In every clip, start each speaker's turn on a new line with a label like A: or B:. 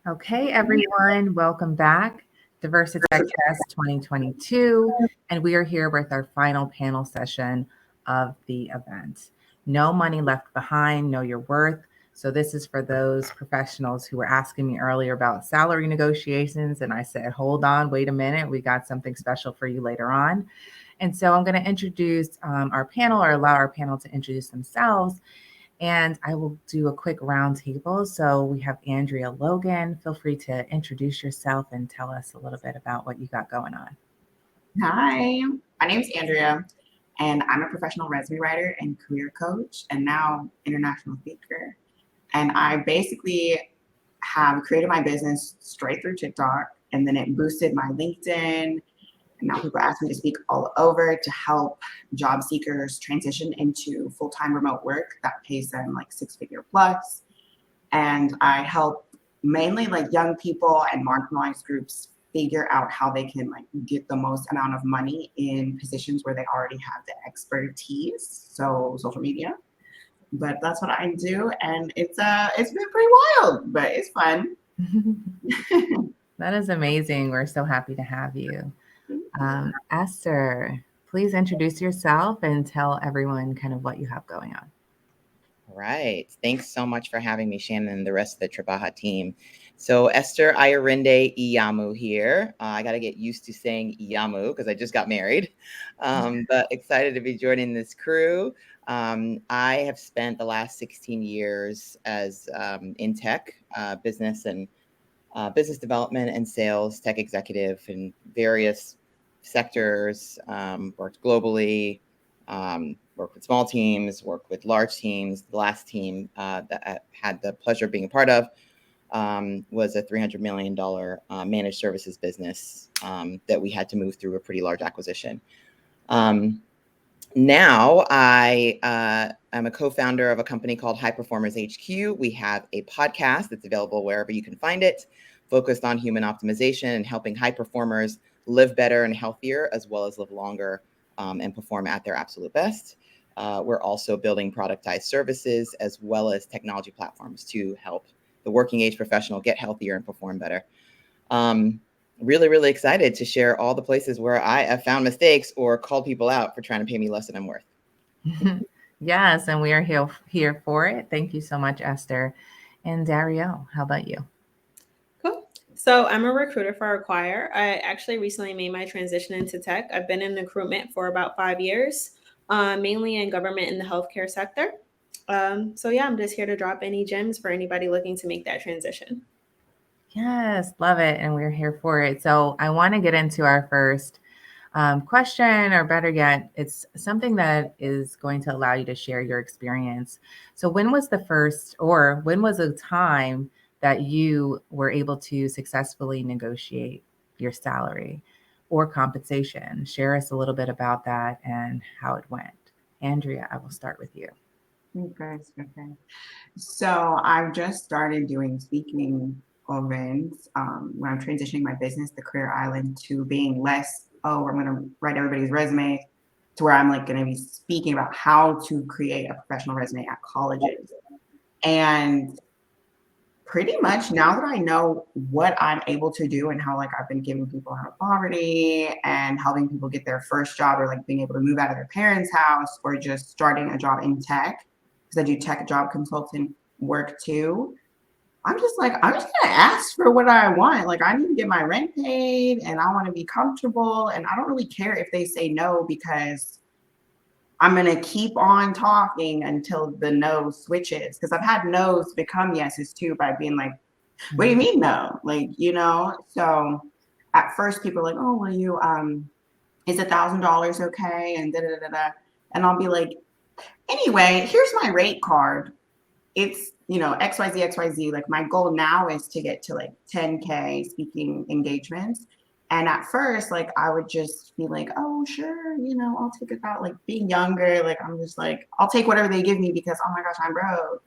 A: Okay, everyone, welcome back. Diversitech Fest 2022, and we are here with our final panel session of the event. No money left behind, know your worth. So, this is for those professionals who were asking me earlier about salary negotiations, and I said, hold on, wait a minute, we got something special for you later on. And so, I'm going to introduce our panel or allow our panel to introduce themselves. And I will do a quick roundtable. So we have Andrea Logan. Feel free to introduce yourself and tell us a little bit about what you got going on.
B: Hi, my name is Andrea, and I'm a professional resume writer and career coach, and now international speaker. And I basically have created my business straight through TikTok, and then it boosted my LinkedIn. And now people ask me to speak all over to help job seekers transition into full time remote work that pays them like six-figure plus. And I help mainly like young people and marginalized groups figure out how they can like get the most amount of money in positions where they already have the expertise, so social media. But that's what I do, and it's been pretty wild, but it's fun.
A: That is amazing. We're so happy to have you. Esther, please introduce yourself and tell everyone kind of what you have going on.
C: Right. Thanks so much for having me, Shannon, and the rest of the Trabaja team. So Esther Ayarinde Iyamu here. I got to get used to saying Iyamu because I just got married, but excited to be joining this crew. I have spent the last 16 years as in tech, business and business development and sales, tech executive in various sectors, worked globally, worked with small teams, worked with large teams. The last team that I had the pleasure of being a part of was a $300 million managed services business that we had to move through a pretty large acquisition. Now I am a co-founder of a company called High Performers HQ. We have a podcast that's available wherever you can find it, focused on human optimization and helping high performers live better and healthier, as well as live longer and perform at their absolute best. We're also building productized services as well as technology platforms to help the working age professional get healthier and perform better. Really, really excited to share all the places where I have found mistakes or called people out for trying to pay me less than I'm worth.
A: Yes, and we are here for it. Thank you so much, Esther. And Dario, how about you?
D: Cool. So I'm a recruiter for Acquire. I actually recently made my transition into tech. I've been in recruitment for about 5 years, mainly in government and the healthcare sector. So yeah, I'm just here to drop any gems for anybody looking to make that transition.
A: Yes, love it. And we're here for it. So I want to get into our first question, or better yet, it's something that is going to allow you to share your experience. So, when was a time that you were able to successfully negotiate your salary or compensation? Share us a little bit about that and how it went. Andrea, I will start with you.
B: Okay. So I've just started doing speaking events when I'm transitioning my business, the Career Island, to being less, oh, I'm going to write everybody's resume, to where I'm like going to be speaking about how to create a professional resume at colleges. And pretty much now that I know what I'm able to do and how like I've been giving people out of poverty and helping people get their first job, or like being able to move out of their parents' house, or just starting a job in tech, because I do tech job consultant work too. I'm just like, I'm just gonna ask for what I want. Like, I need to get my rent paid and I want to be comfortable. And I don't really care if they say no, because I'm gonna keep on talking until the no switches. Because I've had no's become yeses too, by being like, what do you mean no? Like, so at first people are like, oh, well, is $1,000 okay? And da da da da. And I'll be like, anyway, here's my rate card. It's, XYZ, XYZ. Like, my goal now is to get to like 10K speaking engagements. And at first, like, I would just be like, oh, sure, I'll take it out. Like, being younger, like, I'm just like, I'll take whatever they give me because, oh my gosh, I'm broke.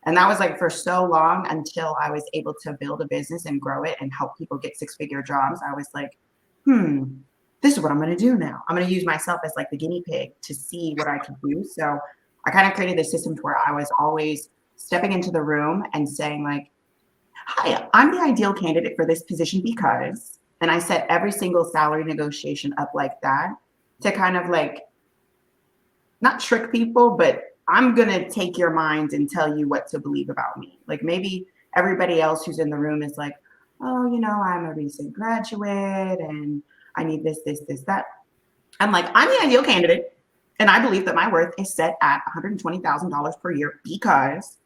B: And that was like for so long, until I was able to build a business and grow it and help people get six-figure jobs. I was like, this is what I'm going to do now. I'm going to use myself as like the guinea pig to see what I can do. So I kind of created this system to where I was always stepping into the room and saying like, hi, I'm the ideal candidate for this position because, and I set every single salary negotiation up like that to kind of like not trick people, but I'm gonna take your mind and tell you what to believe about me. Like maybe everybody else who's in the room is like, oh, I'm a recent graduate and I need this, that. I'm like, I'm the ideal candidate. And I believe that my worth is set at $120,000 per year because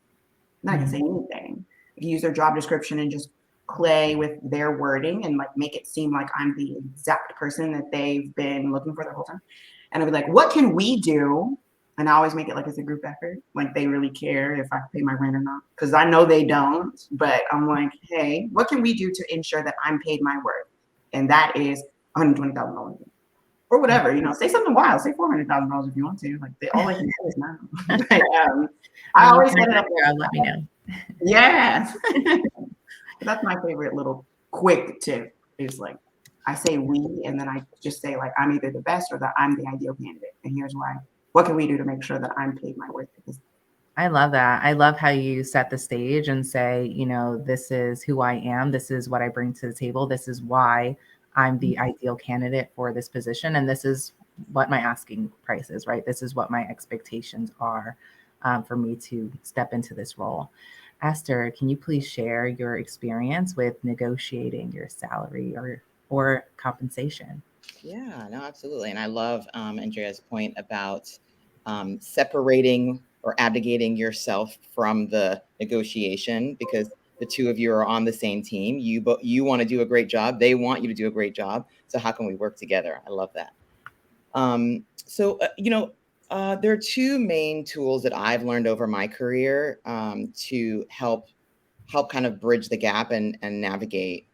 B: then I can say anything. I can use their job description and just play with their wording and like make it seem like I'm the exact person that they've been looking for the whole time. And I'll be like, what can we do? And I always make it like it's a group effort. Like they really care if I pay my rent or not. Because I know they don't. But I'm like, hey, what can we do to ensure that I'm paid my worth? And that is $120,000 or whatever. Say something wild. Say $400,000 if you want to. Like all I can say is no. But, I always set it up.
A: Let me know.
B: Yes. That's my favorite little quick tip is like I say we and then I just say like I'm either the best or that I'm the ideal candidate. And here's why. What can we do to make sure that I'm paid my worth? Because
A: I love that. I love how you set the stage and say, this is who I am. This is what I bring to the table. This is why I'm the ideal candidate for this position. And this is what my asking price is, right? This is what my expectations are for me to step into this role. Esther, can you please share your experience with negotiating your salary or compensation?
C: Yeah, no, absolutely. And I love Andrea's point about separating or abdicating yourself from the negotiation because the two of you are on the same team. You want to do a great job. They want you to do a great job. So how can we work together? I love that. There are two main tools that I've learned over my career to help kind of bridge the gap and navigate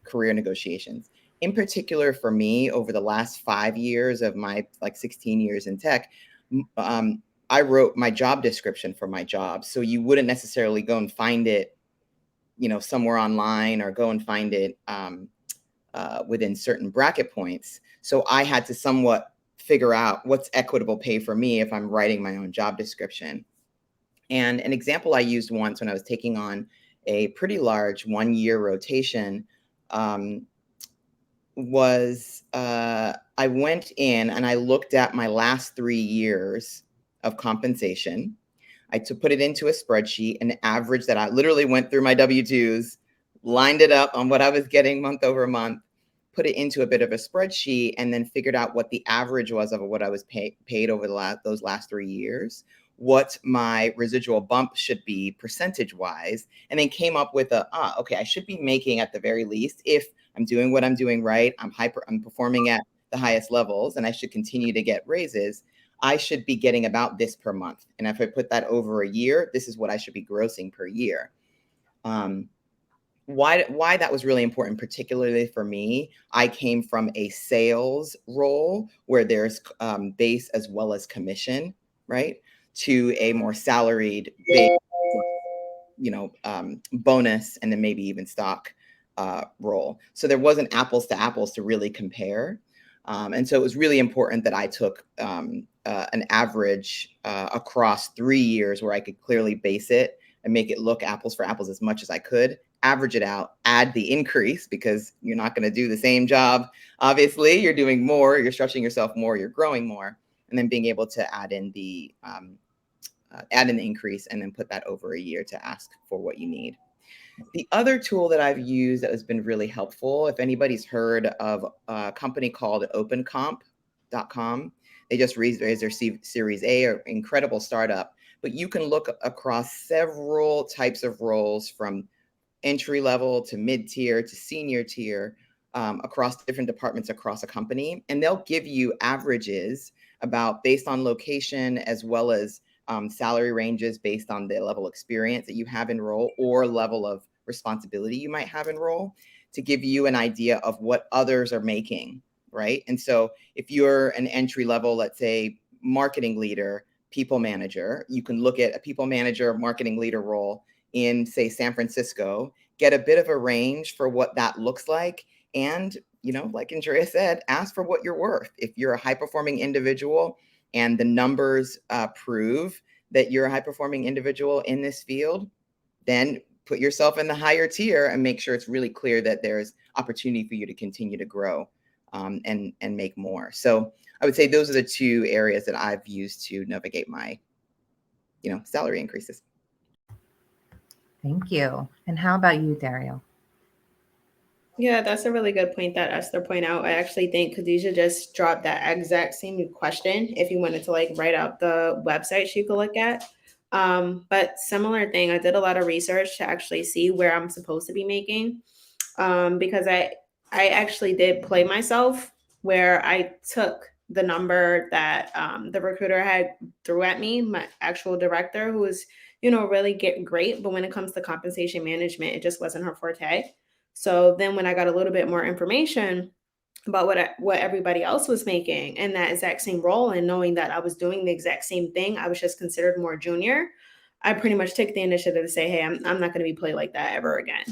C: career negotiations. In particular, for me, over the last 5 years of my 16 years in tech, I wrote my job description for my job. So you wouldn't necessarily go and find it, somewhere online or go and find it within certain bracket points. So I had to somewhat figure out what's equitable pay for me if I'm writing my own job description. And an example I used once when I was taking on a pretty large 1-year rotation was I went in and I looked at my last 3 years of compensation. I put it into a spreadsheet, an average that I literally went through my W-2s, lined it up on what I was getting month over month, put it into a bit of a spreadsheet, and then figured out what the average was of what I was paid over those last 3 years, what my residual bump should be percentage-wise, and then came up with okay, I should be making at the very least, if I'm doing what I'm doing right, I'm performing at the highest levels, and I should continue to get raises, I should be getting about this per month. And if I put that over a year, this is what I should be grossing per year. Why that was really important, particularly for me, I came from a sales role where there's base as well as commission, right? To a more salaried base, bonus, and then maybe even stock role. So there wasn't apples to apples to really compare. And so it was really important that I took an average across 3 years where I could clearly base it and make it look apples for apples as much as I could, average it out, add the increase because you're not going to do the same job. Obviously, you're doing more, you're stretching yourself more, you're growing more, and then being able to add in the increase and then put that over a year to ask for what you need. The other tool that I've used that has been really helpful, if anybody's heard of a company called opencomp.com, they just raised their Series A, an incredible startup, but you can look across several types of roles from entry level to mid-tier to senior tier across different departments across a company. And they'll give you averages based on location as well as salary ranges based on the level of experience that you have in role or level of responsibility you might have in role to give you an idea of what others are making, right? And so if you're an entry level, let's say marketing leader, people manager, you can look at a people manager, marketing leader role in, say, San Francisco, get a bit of a range for what that looks like. And, like Andrea said, ask for what you're worth. If you're a high-performing individual and the numbers prove that you're a high-performing individual in this field, then put yourself in the higher tier and make sure it's really clear that there's opportunity for you to continue to grow and make more. So I would say those are the two areas that I've used to navigate my, salary increases.
A: Thank you. And how about you, Dario?
D: Yeah, that's a really good point that Esther pointed out. I actually think Khadijah just dropped that exact same question if you wanted to like write out the websites you could look at. But similar thing, I did a lot of research to actually see where I'm supposed to be making. Because I actually did play myself where I took the number that the recruiter had threw at me, my actual director, who was, really great. But when it comes to compensation management, it just wasn't her forte. So then when I got a little bit more information about what everybody else was making in that exact same role, and knowing that I was doing the exact same thing, I was just considered more junior. I pretty much took the initiative to say, hey, I'm not going to be played like that ever again.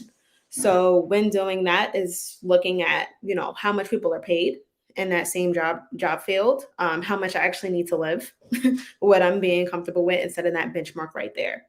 D: So when doing that is looking at, how much people are paid in that same job field, how much I actually need to live, what I'm being comfortable with, instead of that benchmark right there.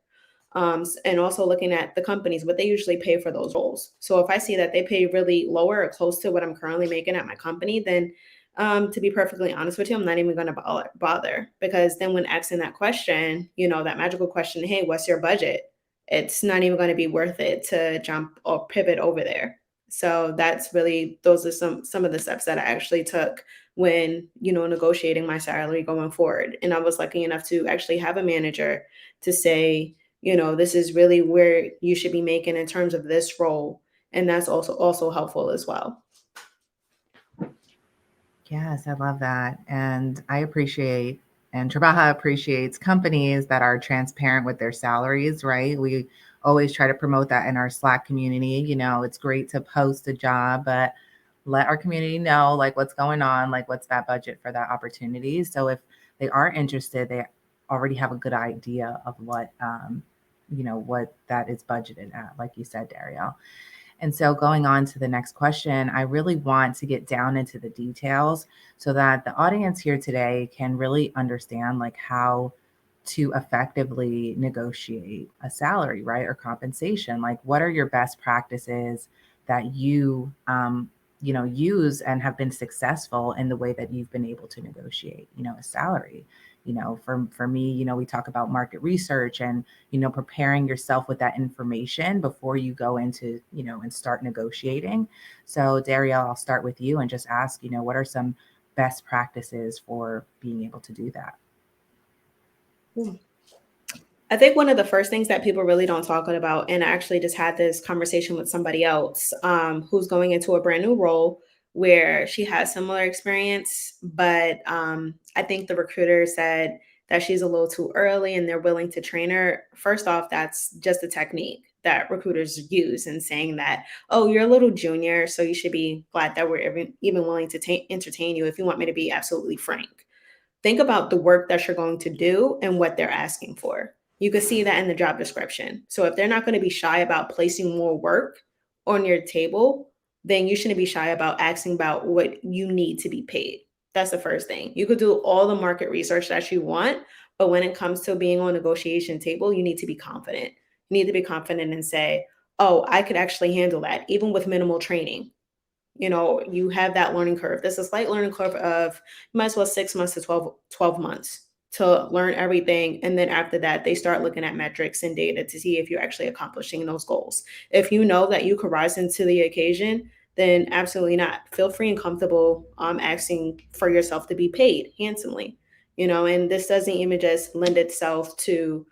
D: And also looking at the companies, what they usually pay for those roles. So if I see that they pay really lower or close to what I'm currently making at my company, then to be perfectly honest with you, I'm not even going to bother, because then when asking that question, that magical question, hey, what's your budget? It's not even going to be worth it to jump or pivot over there. So those are some of the steps that I actually took when, negotiating my salary going forward. And I was lucky enough to actually have a manager to say, this is really where you should be making in terms of this role. And that's also helpful as well.
A: Yes, I love that. And I appreciate, and Trabaja appreciates companies that are transparent with their salaries, right? We always try to promote that in our Slack community. It's great to post a job, but let our community know like what's going on, like what's that budget for that opportunity. So if they are interested, they already have a good idea of what, what that is budgeted at, like you said, Dario. And so going on to the next question, I really want to get down into the details so that the audience here today can really understand like how to effectively negotiate a salary, right? Or compensation. Like what are your best practices that you use and have been successful in the way that you've been able to negotiate, a salary. For me, we talk about market research and, preparing yourself with that information before you go into, and start negotiating. So Dario, I'll start with you and just ask, what are some best practices for being able to do that?
D: I think one of the first things that people really don't talk about, and I actually just had this conversation with somebody else who's going into a brand new role where she has similar experience, but I think the recruiter said that she's a little too early and they're willing to train her. First off, that's just a technique that recruiters use in saying that, oh, you're a little junior, so you should be glad that we're even willing to entertain you, if you want me to be absolutely frank. Think about the work that you're going to do and what they're asking for. You can see that in the job description. So if they're not going to be shy about placing more work on your table, then you shouldn't be shy about asking about what you need to be paid. That's the first thing. You could do all the market research that you want, but when it comes to being on a negotiation table, you need to be confident. You need to be confident and say, oh, I could actually handle that, even with minimal training. You have that learning curve. There's a slight learning curve of, you might as well 6 months to 12 months to learn everything. And then after that, they start looking at metrics and data to see if you're actually accomplishing those goals. If you know that you could rise into the occasion, then absolutely not. Feel free and comfortable asking for yourself to be paid handsomely. And this doesn't even just lend itself to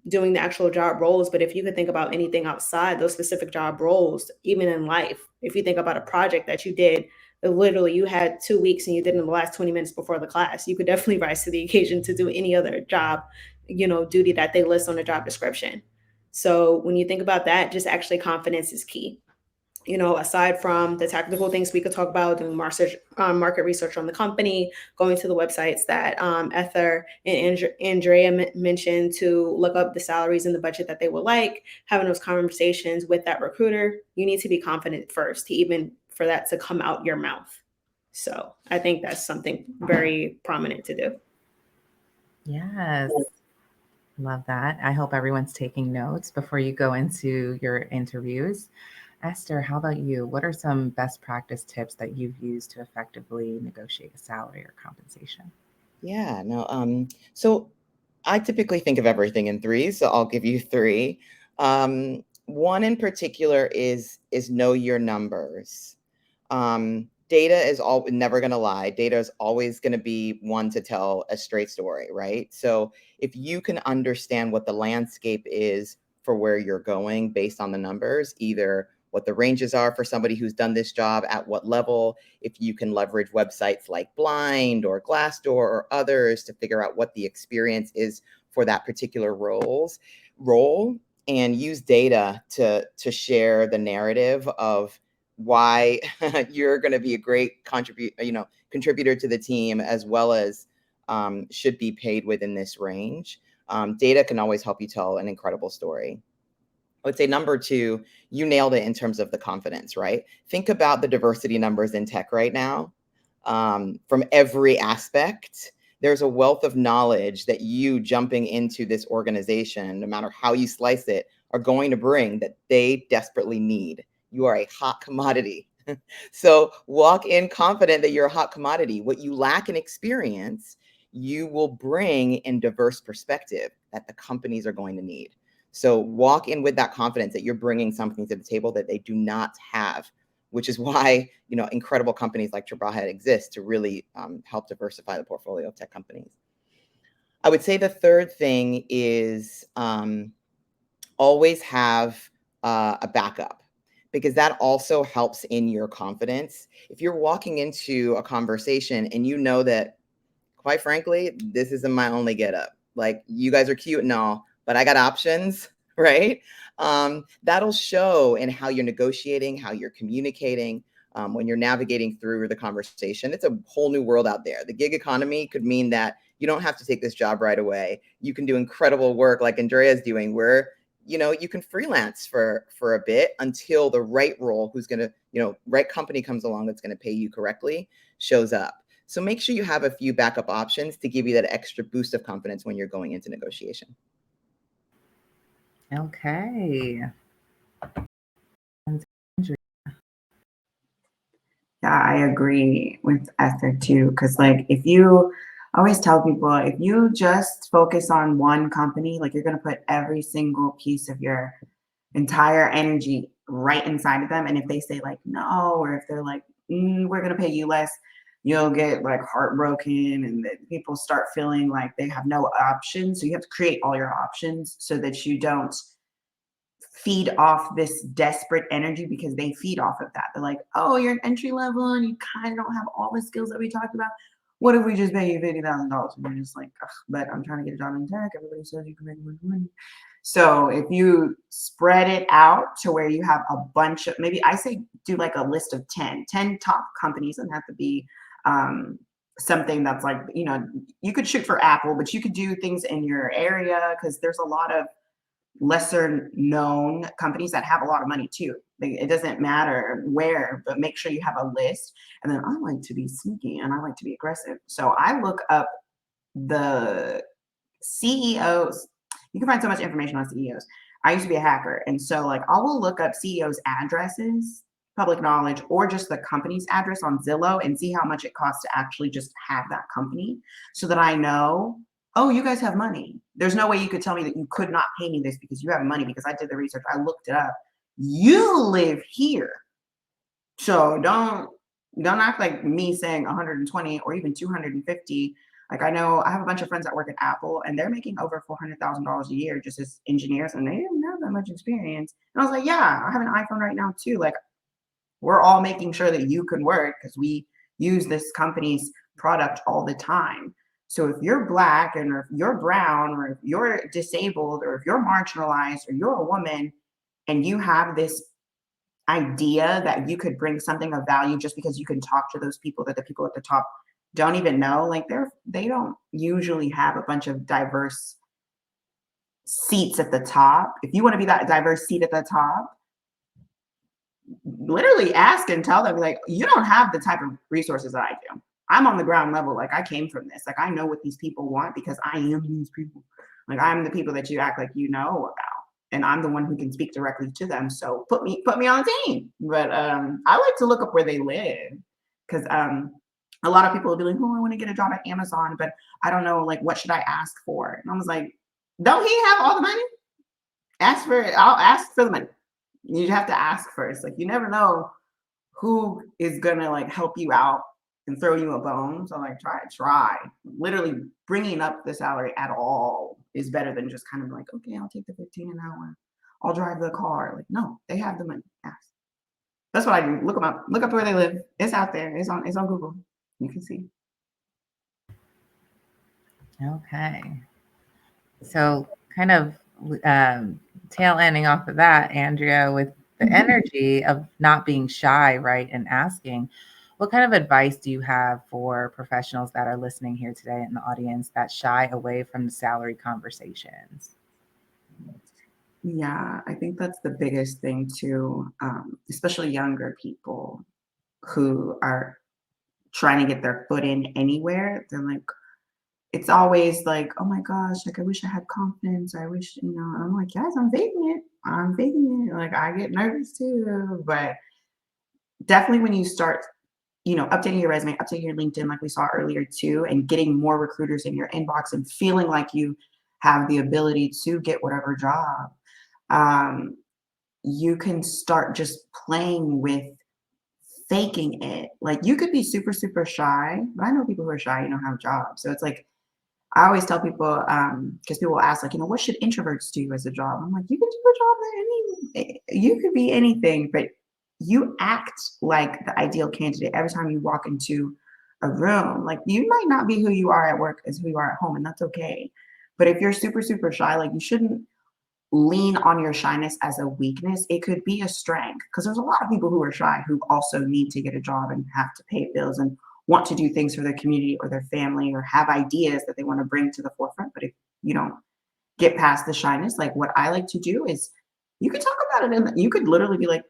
D: doing the actual job roles, but if you could think about anything outside those specific job roles, even in life, if you think about a project that you did, literally you had 2 weeks and you did it in the last 20 minutes before the class, you could definitely rise to the occasion to do any other job, duty that they list on the job description. So when you think about that, just actually confidence is key. Aside from the technical things we could talk about, doing market research on the company, going to the websites that Esther and Andrea mentioned to look up the salaries and the budget that they would like, having those conversations with that recruiter, you need to be confident first to even for that to come out your mouth. So I think that's something very prominent to do.
A: Yes. Love that. I hope everyone's taking notes before you go into your interviews. Esther, how about you? What are some best practice tips that you've used to effectively negotiate a salary or compensation?
C: Yeah, no, so I typically think of everything in threes, so I'll give you three. One in particular is know your numbers. Data is all never going to lie. Data is always going to be one to tell a straight story, right? So if you can understand what the landscape is for where you're going based on the numbers, either what the ranges are for somebody who's done this job at what level, if you can leverage websites like Blind or Glassdoor or others to figure out what the experience is for that particular role, and use data to share the narrative of why you're going to be a great contributor to the team, as well as should be paid within this range. Data can always help you tell an incredible story. I would say number two, you nailed it in terms of the confidence, right? Think about the diversity numbers in tech right now. From every aspect, there's a wealth of knowledge that you jumping into this organization, no matter how you slice it, are going to bring that they desperately need. You are a hot commodity. So walk in confident that you're a hot commodity. What you lack in experience, you will bring in diverse perspective that the companies are going to need. So walk in with that confidence that you're bringing something to the table that they do not have, which is why, incredible companies like Trabaja exist to really help diversify the portfolio of tech companies. I would say the third thing is always have a backup, because that also helps in your confidence. If you're walking into a conversation and you know that, quite frankly, this isn't my only get up. Like, you guys are cute and all, but I got options, right? That'll show in how you're negotiating, how you're communicating, when you're navigating through the conversation. It's a whole new world out there. The gig economy could mean that you don't have to take this job right away. You can do incredible work like Andrea's doing, where you can freelance for a bit until the right role, who's going to, right company comes along that's going to pay you correctly, shows up. So make sure you have a few backup options to give you that extra boost of confidence when you're going into negotiation.
A: Okay.
B: Yeah, I agree with Esther too. Because, like, I always tell people, if you just focus on one company, like, you're going to put every single piece of your entire energy right inside of them. And if they say, like, no, or if they're like, we're going to pay you less, you'll get, like, heartbroken, and that people start feeling like they have no options. So you have to create all your options so that you don't feed off this desperate energy, because they feed off of that. They're like, oh, you're an entry level and you kind of don't have all the skills that we talked about. What if we just pay you $50,000? And you're just like, but I'm trying to get a job in tech. Everybody says you can make more money. So if you spread it out to where you have a bunch of, maybe I say do like a list of 10 top companies, and have to be something that's like, you could shoot for Apple, but you could do things in your area, because there's a lot of lesser known companies that have a lot of money too. It doesn't matter where, but make sure you have a list. And then I like to be sneaky and I like to be aggressive. So I look up the CEOs. You can find so much information on CEOs. I used to be a hacker. And so, like, I will look up CEOs' addresses, public knowledge, or just the company's address on Zillow, and see how much it costs to actually just have that company, so that I know, oh, you guys have money. There's no way you could tell me that you could not pay me this because you have money, because I did the research. I looked it up. You live here. So don't act like me saying 120 or even 250. Like, I know I have a bunch of friends that work at Apple, and they're making over $400,000 a year just as engineers, and they didn't have that much experience. And I was like, yeah, I have an iPhone right now too. Like, we're all making sure that you can work, because we use this company's product all the time. So if you're Black, and or if you're brown, or if you're disabled, or if you're marginalized, or you're a woman, and you have this idea that you could bring something of value just because you can talk to those people that the people at the top don't even know, like, they don't usually have a bunch of diverse seats at the top. If you want to be that diverse seat at the top, literally ask and tell them, like, you don't have the type of resources that I do. I'm on the ground level. Like, I came from this. Like, I know what these people want because I am these people. Like I'm the people that you act like you know about, and I'm the one who can speak directly to them. So put me on the team. But I like to look up where they live because a lot of people will be like, oh, I want to get a job at Amazon, but I don't know, like, what should I ask for? And I was like, don't he have all the money? I'll ask for the money. You have to ask first. Like, you never know who is gonna like help you out and throw you a bone. So like, try. Literally bringing up the salary at all is better than just kind of like, okay, I'll take the 15 an hour. I'll drive the car. Like, no, they have the money. Ask. That's what I do. Look them up. Look up where they live. It's out there. It's on Google. You can see.
A: Okay. So kind of tail ending off of that, Andrea, with the energy of not being shy, right, and asking, what kind of advice do you have for professionals that are listening here today in the audience that shy away from the salary conversations?
B: Yeah, I think that's the biggest thing too, especially younger people who are trying to get their foot in anywhere. They're like, it's always like, oh my gosh, like I wish I had confidence. I wish, I'm like, yes, I'm faking it. I'm faking it. Like I get nervous too. But definitely when you start, updating your resume, updating your LinkedIn, like we saw earlier too, and getting more recruiters in your inbox and feeling like you have the ability to get whatever job, you can start just playing with faking it. Like you could be super, super shy, but I know people who are shy, have jobs. So it's like, I always tell people, because people ask, like, what should introverts do as a job? I'm like, you can do a job you could be anything, but you act like the ideal candidate every time you walk into a room. Like, you might not be who you are at work as who you are at home, and that's okay. But if you're super, super shy, like, you shouldn't lean on your shyness as a weakness. It could be a strength because there's a lot of people who are shy who also need to get a job and have to pay bills and want to do things for their community or their family or have ideas that they want to bring to the forefront. But if you don't get past the shyness, like what I like to do is you could talk about it and you could literally be like,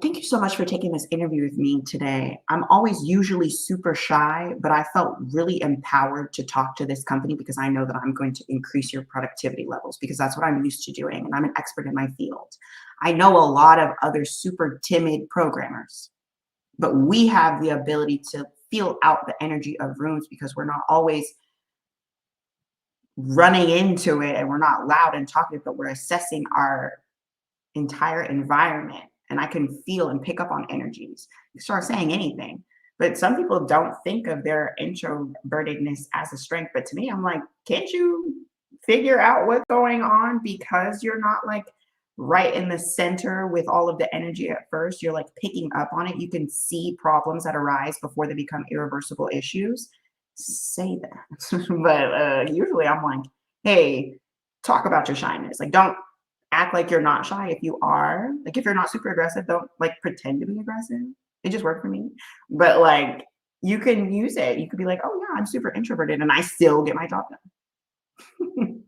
B: thank you so much for taking this interview with me today. I'm always usually super shy, but I felt really empowered to talk to this company because I know that I'm going to increase your productivity levels because that's what I'm used to doing. And I'm an expert in my field. I know a lot of other super timid programmers, but we have the ability to feel out the energy of rooms because we're not always running into it and we're not loud and talkative, but we're assessing our entire environment. And I can feel and pick up on energies. You start saying anything. But some people don't think of their introvertedness as a strength. But to me, I'm like, can't you figure out what's going on because you're not like right in the center with all of the energy at first? You're like picking up on it. You can see problems that arise before they become irreversible issues. Say that. But usually I'm like, hey, talk about your shyness. Like, don't act like you're not shy if you are. Like, if you're not super aggressive, don't like pretend to be aggressive. It just worked for me. But like, you can use it. You could be like, oh yeah, I'm super introverted and I still get my job done.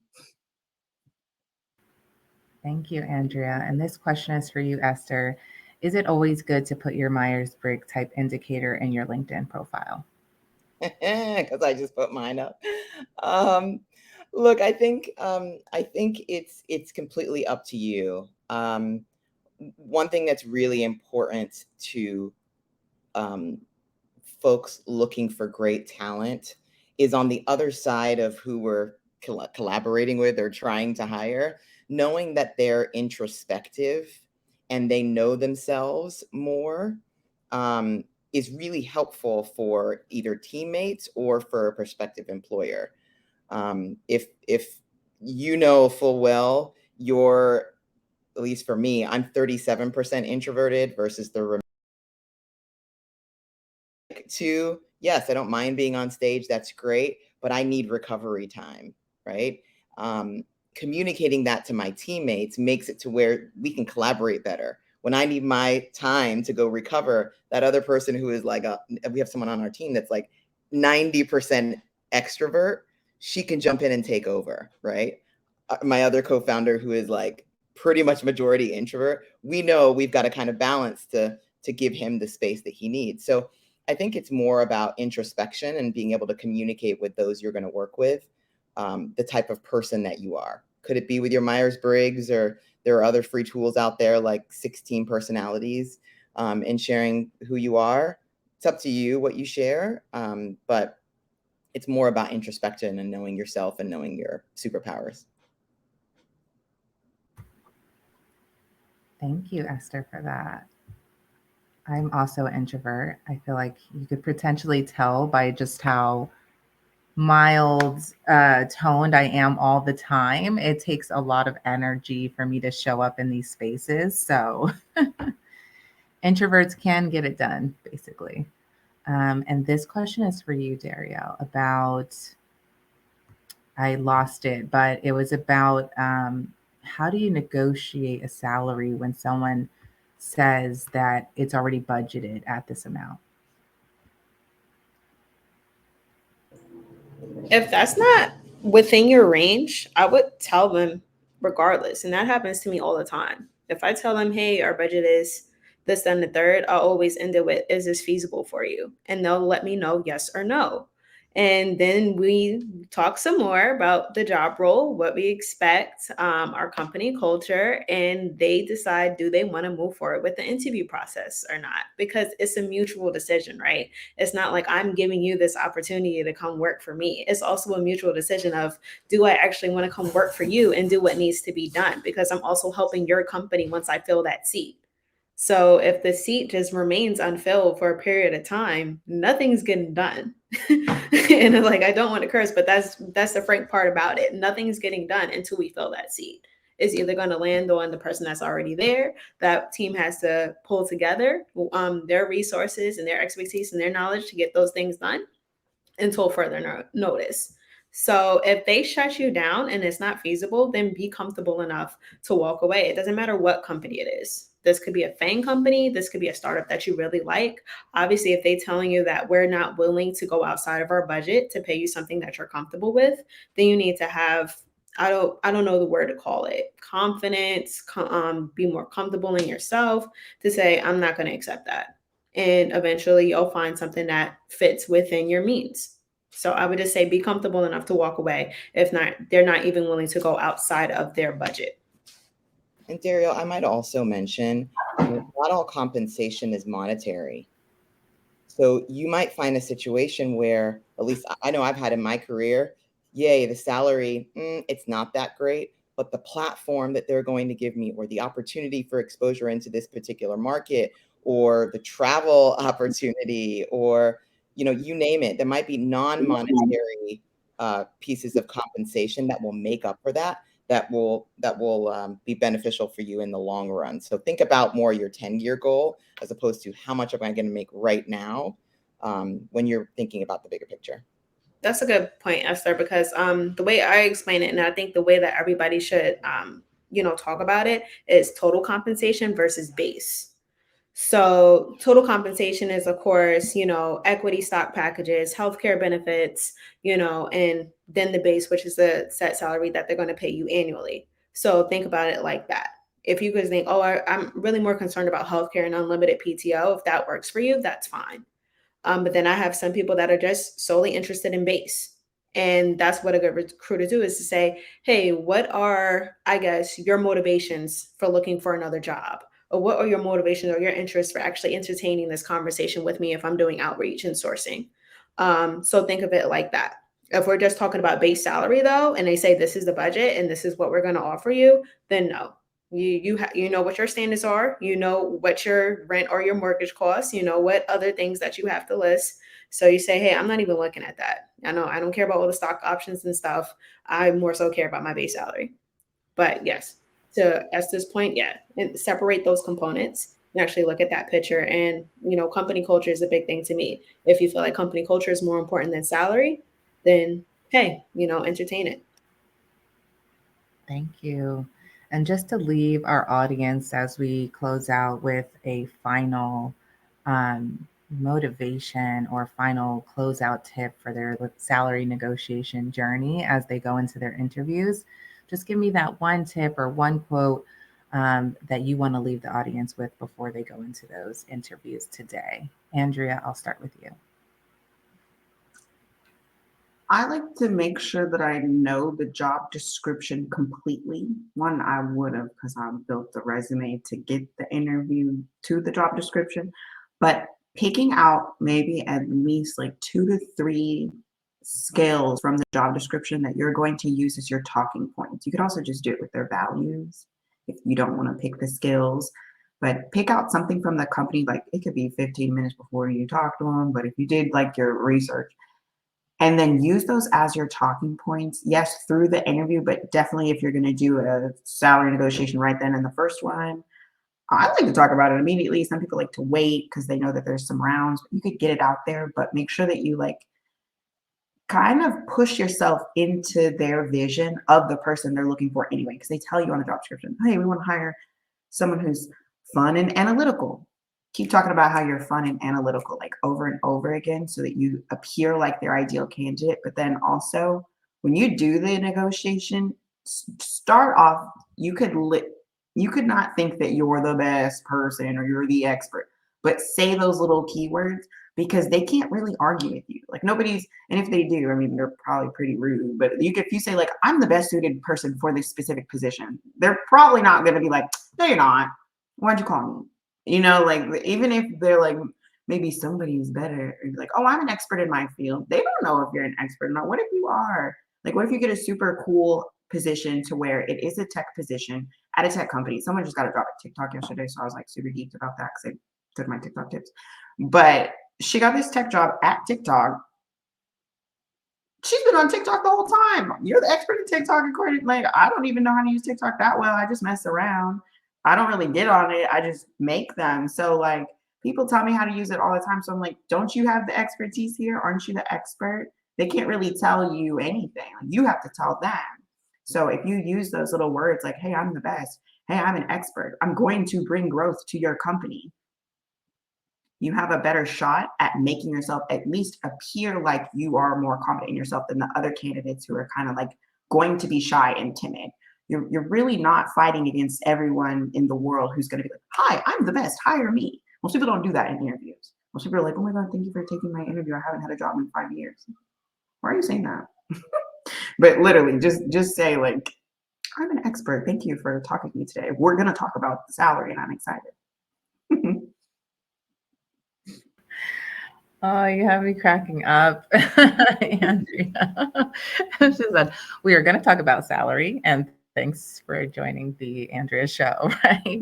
A: Thank you, Andrea. And this question is for you, Esther. Is it always good to put your Myers-Briggs type indicator in your LinkedIn profile?
C: Because I just put mine up. Look, I think it's completely up to you. One thing that's really important to folks looking for great talent is on the other side of who we're collaborating with or trying to hire, knowing that they're introspective and they know themselves more. Is really helpful for either teammates or for a prospective employer. If you know full well you're, at least for me, I'm 37% introverted versus the to, yes, I don't mind being on stage. That's great, but I need recovery time, right? Communicating that to my teammates makes it to where we can collaborate better. When I need my time to go recover, that other person who is like, we have someone on our team that's like 90% extrovert, she can jump in and take over, right? My other co-founder who is like pretty much majority introvert, we know we've got to kind of balance to give him the space that he needs. So I think it's more about introspection and being able to communicate with those you're going to work with. the type of person that you are. Could it be with your Myers-Briggs, or there are other free tools out there like 16 personalities in sharing who you are? It's up to you what you share, but it's more about introspection and knowing yourself and knowing your superpowers.
A: Thank you, Esther, for that. I'm also an introvert. I feel like you could potentially tell by just how mild toned I am all the time. It takes a lot of energy for me to show up in these spaces. So introverts can get it done, basically. And this question is for you, Dario, about, I lost it, but it was about how do you negotiate a salary when someone says that it's already budgeted at this amount?
D: If that's not within your range, I would tell them regardless. And that happens to me all the time. If I tell them, hey, our budget is this, then the third, I'll always end it with, is this feasible for you? And they'll let me know yes or no. And then we talk some more about the job role, what we expect, our company culture, and they decide, do they want to move forward with the interview process or not? Because it's a mutual decision, right? It's not like I'm giving you this opportunity to come work for me. It's also a mutual decision of, do I actually want to come work for you and do what needs to be done? Because I'm also helping your company once I fill that seat. So if the seat just remains unfilled for a period of time, nothing's getting done. And like, I don't want to curse, but that's the frank part about it. Nothing's getting done until we fill that seat. It's either going to land on the person that's already there. That team has to pull together their resources and their expertise and their knowledge to get those things done until further notice. So if they shut you down and it's not feasible, then be comfortable enough to walk away. It doesn't matter what company it is. This could be a FANG company. This could be a startup that you really like. Obviously, if they're telling you that we're not willing to go outside of our budget to pay you something that you're comfortable with, then you need to have, I don't know the word to call it, confidence, be more comfortable in yourself to say, I'm not going to accept that. And eventually you'll find something that fits within your means. So I would just say be comfortable enough to walk away. If not, they're not even willing to go outside of their budget.
C: And Dario, I might also mention, not all compensation is monetary. So you might find a situation where, at least I know I've had in my career, yay, the salary, it's not that great, but the platform that they're going to give me, or the opportunity for exposure into this particular market, or the travel opportunity, or, you name it, there might be non-monetary pieces of compensation that will make up for that will be beneficial for you in the long run. So think about more your 10-year goal as opposed to how much am I going to make right now when you're thinking about the bigger picture.
D: That's a good point, Esther, because the way I explain it, and I think the way that everybody should, talk about it, is total compensation versus base. So total compensation is, of course, equity stock packages, healthcare benefits, and then the base, which is the set salary that they're going to pay you annually. So think about it like that. If you guys think, I'm really more concerned about healthcare and unlimited PTO, if that works for you, that's fine. But then I have some people that are just solely interested in base. And that's what a good recruiter do, is to say, hey, what are, I guess, your motivations for looking for another job? Or what are your motivations or your interests for actually entertaining this conversation with me if I'm doing outreach and sourcing? So think of it like that. If we're just talking about base salary, though, and they say this is the budget and this is what we're going to offer you, then no. You know what your standards are, what your rent or your mortgage costs, what other things that you have to list. So you say, hey, I'm not even looking at that. I know I don't care about all the stock options and stuff. I more so care about my base salary. But yes, to Esther's point, yeah, and separate those components and actually look at that picture. And, company culture is a big thing to me. If you feel like company culture is more important than salary, then hey, entertain it.
A: Thank you. And just to leave our audience as we close out with a final motivation or final closeout tip for their salary negotiation journey as they go into their interviews, just give me that one tip or one quote that you want to leave the audience with before they go into those interviews today. Andrea, I'll start with you.
B: I like to make sure that I know the job description completely. One, I would have because I built the resume to get the interview to the job description. But picking out maybe at least like 2 to 3 skills from the job description that you're going to use as your talking points. You could also just do it with their values if you don't want to pick the skills. But pick out something from the company, like it could be 15 minutes before you talk to them. But if you did like your research, and then use those as your talking points. Yes, through the interview, but definitely if you're going to do a salary negotiation right then in the first one, I like to talk about it immediately. Some people like to wait because they know that there's some rounds. You could get it out there, but make sure that you like kind of push yourself into their vision of the person they're looking for anyway, because they tell you on the job description, hey, we want to hire someone who's fun and analytical. Keep talking about how you're fun and analytical, like over and over again, so that you appear like their ideal candidate. But then also, when you do the negotiation, start off. You could not think that you're the best person or you're the expert, but say those little keywords because they can't really argue with you. Like nobody's, and if they do, I mean, they're probably pretty rude. But if you say like, I'm the best suited person for this specific position, they're probably not going to be like, no, you're not. Why'd you call me? Like even if they're like, maybe somebody's better, or like, oh, I'm an expert in my field. They don't know if you're an expert or not. What if you are? Like, what if you get a super cool position to where it is a tech position at a tech company? Someone just got a job at TikTok yesterday, so I was like super geeked about that because I took my TikTok tips. But she got this tech job at TikTok. She's been on TikTok the whole time. You're the expert in TikTok, according like I don't even know how to use TikTok that well. I just mess around. I don't really get on it. I just make them. So like people tell me how to use it all the time. So I'm like, don't you have the expertise here? Aren't you the expert? They can't really tell you anything. Like, you have to tell them. So if you use those little words like, hey, I'm the best. Hey, I'm an expert. I'm going to bring growth to your company. You have a better shot at making yourself at least appear like you are more confident in yourself than the other candidates who are kind of like going to be shy and timid. You're really not fighting against everyone in the world who's going to be like, hi, I'm the best, hire me. Most people don't do that in interviews. Most people are like, oh my God, thank you for taking my interview. I haven't had a job in 5 years. Why are you saying that? But literally just say like, I'm an expert. Thank you for talking to me today. We're going to talk about the salary and I'm excited.
A: Oh, you have me cracking up, Andrea. She said, we are going to talk about salary, and thanks for joining the Andrea show, right?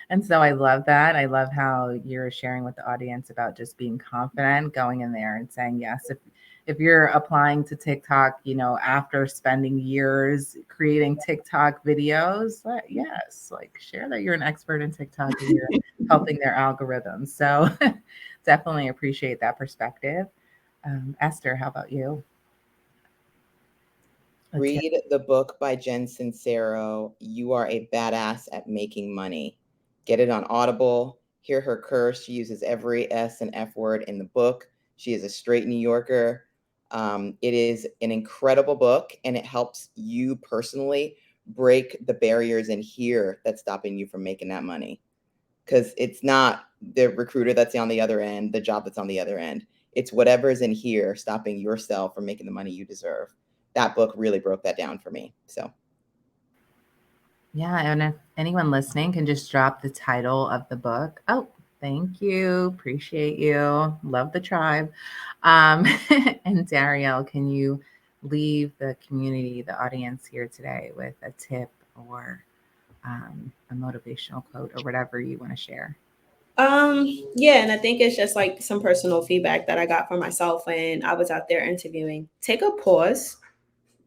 A: And so I love that. I love how you're sharing with the audience about just being confident, going in there and saying yes. If you're applying to TikTok, after spending years creating TikTok videos, yes, like share that you're an expert in TikTok and you're helping their algorithms. So definitely appreciate that perspective. Esther, how about you?
C: Read the book by Jen Sincero, You Are a Badass at Making Money. Get it on Audible. Hear her curse. She uses every S and F word in the book. She is a straight New Yorker. It is an incredible book, and it helps you personally break the barriers in here that's stopping you from making that money. Because it's not the recruiter that's on the other end, the job that's on the other end. It's whatever's in here stopping yourself from making the money you deserve. That book really broke that down for me. So.
A: Yeah, and if anyone listening can just drop the title of the book. Oh, thank you. Appreciate you. Love the tribe. And Darielle, can you leave the community, the audience here today with a tip or a motivational quote or whatever you want to share?
D: Yeah, and I think it's just like some personal feedback that I got for myself when I was out there interviewing. Take a pause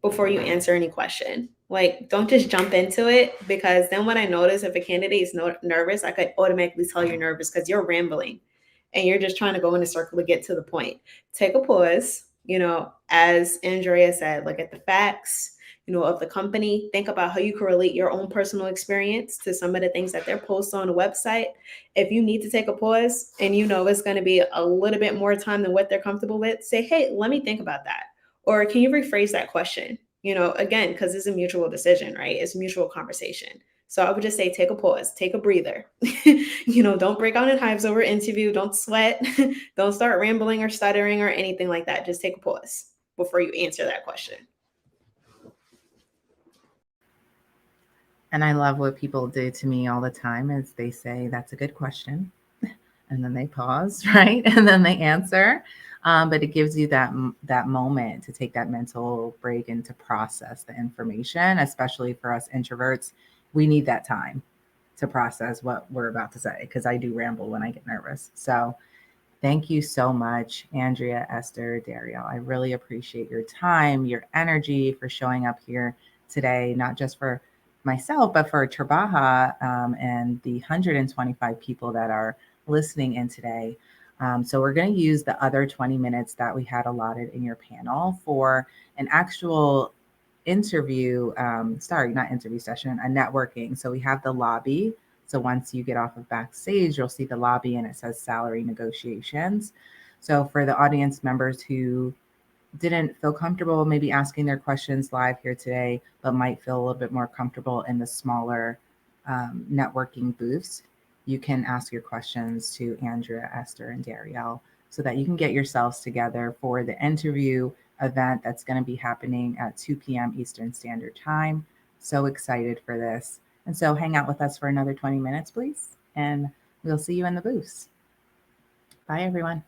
D: before you answer any question. Like, don't just jump into it, because then when I notice if a candidate is nervous, I could automatically tell you're nervous because you're rambling and you're just trying to go in a circle to get to the point. Take a pause, as Andrea said, look at the facts, of the company. Think about how you can relate your own personal experience to some of the things that they're posting on the website. If you need to take a pause and it's going to be a little bit more time than what they're comfortable with, say, hey, let me think about that. Or can you rephrase that question? Again, because it's a mutual decision, right? It's a mutual conversation. So I would just say, take a pause, take a breather. Don't break out in hives over interview. Don't sweat. Don't start rambling or stuttering or anything like that. Just take a pause before you answer that question.
A: And I love what people do to me all the time is they say, that's a good question. And then they pause, right? And then they answer. But it gives you that moment to take that mental break and to process the information, especially for us introverts. We need that time to process what we're about to say, because I do ramble when I get nervous. So thank you so much, Andrea, Esther, Daryl. I really appreciate your time, your energy for showing up here today, not just for myself, but for Trabaja and the 125 people that are listening in today. So we're going to use the other 20 minutes that we had allotted in your panel for an actual interview, not interview session, a networking. So we have the lobby. So once you get off of backstage, you'll see the lobby and it says salary negotiations. So for the audience members who didn't feel comfortable maybe asking their questions live here today, but might feel a little bit more comfortable in the smaller networking booths, you can ask your questions to Andrea, Esther, and Daryl so that you can get yourselves together for the interview event that's going to be happening at 2 p.m. Eastern Standard Time. So excited for this. And so hang out with us for another 20 minutes, please. And we'll see you in the booths. Bye, everyone.